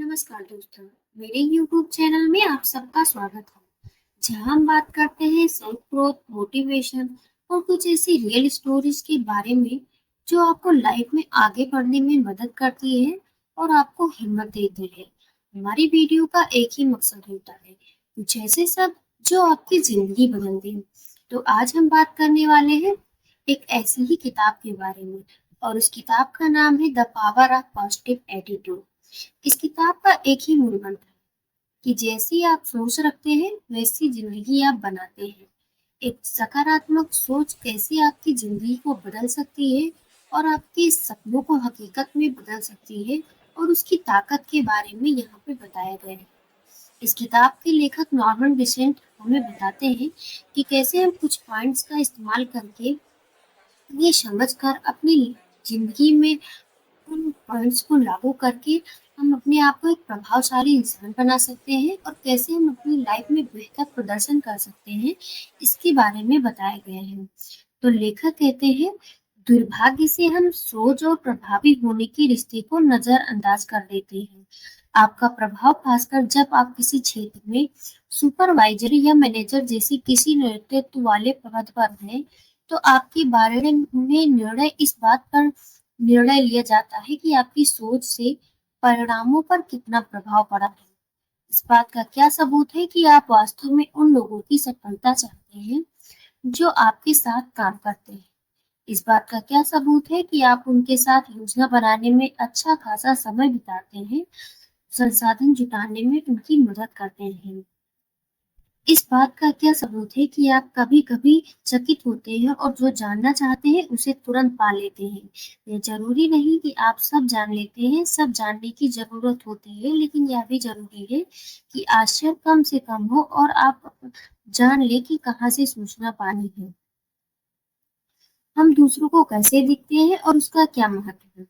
नमस्कार दोस्तों, मेरे YouTube चैनल में आप सबका स्वागत है, जहां हम बात करते हैं सेल्फ ग्रोथ, मोटिवेशन और कुछ ऐसी रियल स्टोरीज के बारे में जो आपको लाइफ में आगे बढ़ने में मदद करती है और आपको हिम्मत देती है। हमारी वीडियो का एक ही मकसद होता है, कुछ ऐसे सब जो आपकी जिंदगी बदल दे। तो आज हम बात करने वाले हैं एक ऐसी ही किताब के बारे में और उस किताब का नाम है the power of positive attitude. इस किताब का एक ही मूल मंत्र है कि जैसी आप सोच रखते हैं वैसी जिंदगी आप बनाते हैं। एक सकारात्मक सोच कैसे आपकी जिंदगी को बदल सकती है और आपके सपनों को हकीकत में बदल सकती है और उसकी ताकत के बारे में यहाँ पे बताया गया है। इस किताब के लेखक नॉर्मन विसेंट हमें बताते हैं कि कैसे हम कुछ पॉइंट्स का इस्तेमाल करके ये समझकर अपनी जिंदगी में उन पॉइंट्स को लागू करके हम अपने आप को एक प्रभावशाली इंसान बना सकते हैं और कैसे हम अपनी लाइफ में बेहतर प्रदर्शन कर सकते हैं, इसके बारे में बताया गया है। तो लेखक कहते हैं, दुर्भाग्य से हम सोच और प्रभावी होने के रिश्ते को नजरअंदाज कर देते हैं। आपका प्रभाव खासकर जब आप किसी क्षेत्र में सुपरवाइजर या मैनेजर जैसी किसी नेतृत्व वाले पद पर हैं, तो आपके बारे में निर्णय इस बात पर निर्णय लिया जाता है कि आपकी सोच से परिणामों पर कितना प्रभाव पड़ा है। इस बात का क्या सबूत है कि आप वास्तव में उन लोगों की सफलता चाहते हैं जो आपके साथ काम करते हैं। इस बात का क्या सबूत है कि आप उनके साथ योजना बनाने में अच्छा खासा समय बिताते हैं, संसाधन जुटाने में उनकी मदद करते हैं। इस बात का क्या सबूत है कि आप कभी-कभी चकित होते हैं और जो जानना चाहते हैं उसे तुरंत पा लेते हैं। ये जरूरी नहीं कि आप सब जान लेते हैं, सब जानने की जरूरत होती है, लेकिन यह भी जरूरी है कि आश्चर्य कम से कम हो और आप जान ले कि कहाँ से सूचना पानी है। हम दूसरों को कैसे दिखते हैं और उसका क्या महत्व है।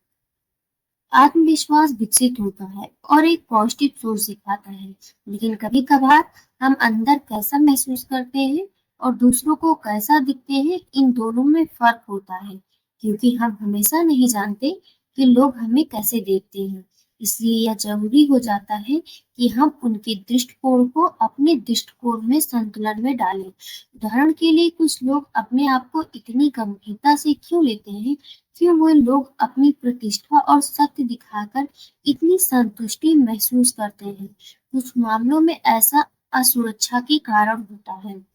आत्मविश्वास विकसित होता है और एक पॉजिटिव सोच सिखाता है, लेकिन कभी कभार हम अंदर कैसा महसूस करते हैं और दूसरों को कैसा दिखते हैं, इन दोनों में फर्क होता है, क्योंकि हम हमेशा नहीं जानते कि लोग हमें कैसे देखते हैं। इसलिए यह जरूरी हो जाता है कि हम उनके दृष्टिकोण को अपने दृष्टिकोण में संतुलन में डालें। उदाहरण के लिए कुछ लोग अपने आप को इतनी गंभीरता से क्यों लेते हैं, क्यों वो लोग अपनी प्रतिष्ठा और सत्य दिखाकर इतनी संतुष्टि महसूस करते हैं। कुछ मामलों में ऐसा असुरक्षा के कारण होता है।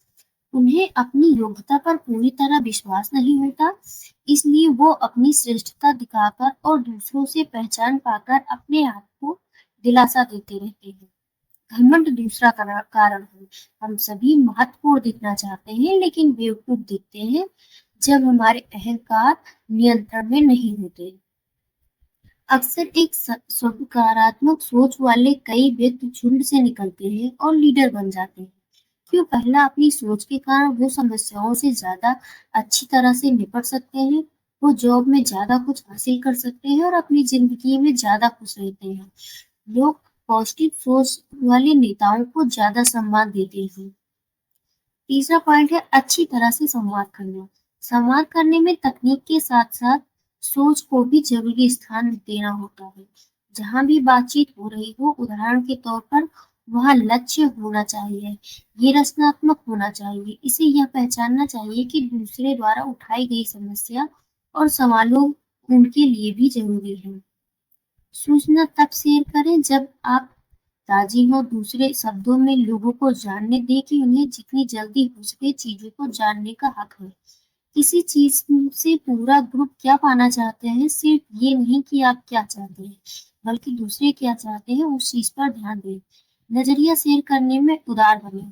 उन्हें अपनी योग्यता पर पूरी तरह विश्वास नहीं होता, इसलिए वो अपनी श्रेष्ठता दिखाकर और दूसरों से पहचान पाकर अपने आप को दिलासा देते रहते हैं। घमंड दूसरा कारण है। हम सभी महत्वपूर्ण दिखना चाहते हैं, लेकिन बेवकूफ दिखते हैं जब हमारे अहंकार नियंत्रण में नहीं होते। अक्सर एक सकारात्मक सोच वाले कई व्यक्ति झुंड से निकलते हैं और लीडर बन जाते हैं। क्यों? पहला, अपनी सोच के कारण वो समस्याओं से ज्यादा अच्छी तरह से निपट सकते हैं, वो जॉब में ज्यादा कुछ हासिल कर सकते हैं और अपनी जिंदगी में ज्यादा खुश रहते हैं। लोग पॉजिटिव सोच वाले नेताओं को ज्यादा सम्मान देते हैं। तीसरा पॉइंट है अच्छी तरह से संवाद करना। संवाद करने में तकनीक के साथ साथ सोच को भी जरूरी स्थान देना होता है। जहां भी बातचीत हो रही हो, उदाहरण के तौर पर, वहां लक्ष्य होना चाहिए, ये रचनात्मक होना चाहिए। इसे यह पहचानना चाहिए कि दूसरे द्वारा उठाई गई समस्या और सवालों उनके लिए भी जरूरी है। सूचना तब शेयर करें जब आप राजी हो। दूसरे शब्दों में, लोगों को जानने दें कि उन्हें जितनी जल्दी हो सके चीजों को जानने का हक है। किसी चीज से पूरा ग्रुप क्या पाना चाहते हैं, सिर्फ ये नहीं कि आप क्या चाहते हैं, बल्कि दूसरे क्या चाहते हैं, उस चीज पर ध्यान दें। नजरिया शेयर करने में उदार बने।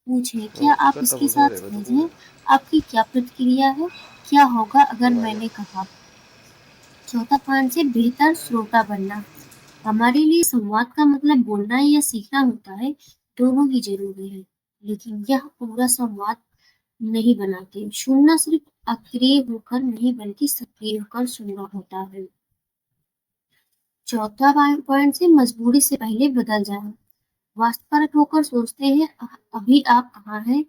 पूछें, क्या आप Aspetta इसके posso साथ vedere सहज tu? हैं? आपकी क्या प्रतिक्रिया है? क्या होगा अगर Vai. मैंने कहा? चौथा पॉइंट से बेहतर श्रोता बनना। हमारे लिए संवाद का मतलब बोलना या सीखना होता है, दोनों ही जरूरी है, लेकिन यह पूरा संवाद नहीं बनाते। सुनना सिर्फ अक्रिय होकर नहीं, बल्कि सक्रिय होकर सुनना होता है। चौथा पॉइंट से मजबूरी से पहले बदल जाए। वास्तवपरक होकर सोचते हैं, अभी आप कहाँ हैं,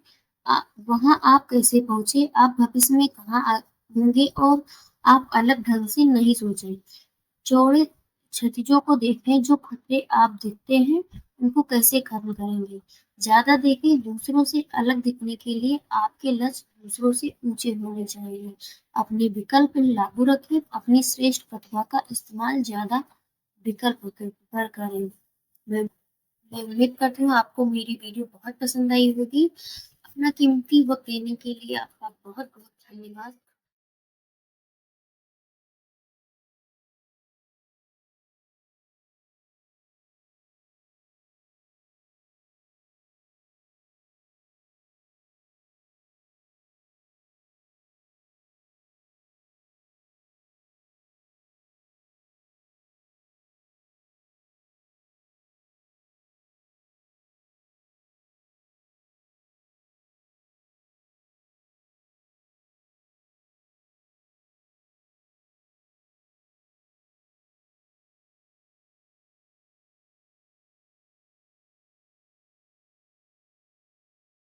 वहाँ आप कैसे पहुंचे, आप भविष्य में कहाँ होंगे, और आप अलग ढंग से नहीं सोचें। चौड़े क्षतियों को देखें, जो खतरे आप देखते हैं, उनको कैसे खत्म करेंगे। ज़्यादा देखें, दूसरों से अलग दिखने के लिए आपके लक्ष्य दूसरों से ऊँचे होने चाहिए। अपने विकल्प लागू रखें, अपनी श्रेष्ठ प्रतिभा का इस्तेमाल ज़्यादा विकल्प पर करें। मैं मैं उम्मीद करती हूँ आपको मेरी वीडियो बहुत पसंद आई होगी। अपना कीमती वक़्त देने के लिए आपका बहुत-बहुत धन्यवाद।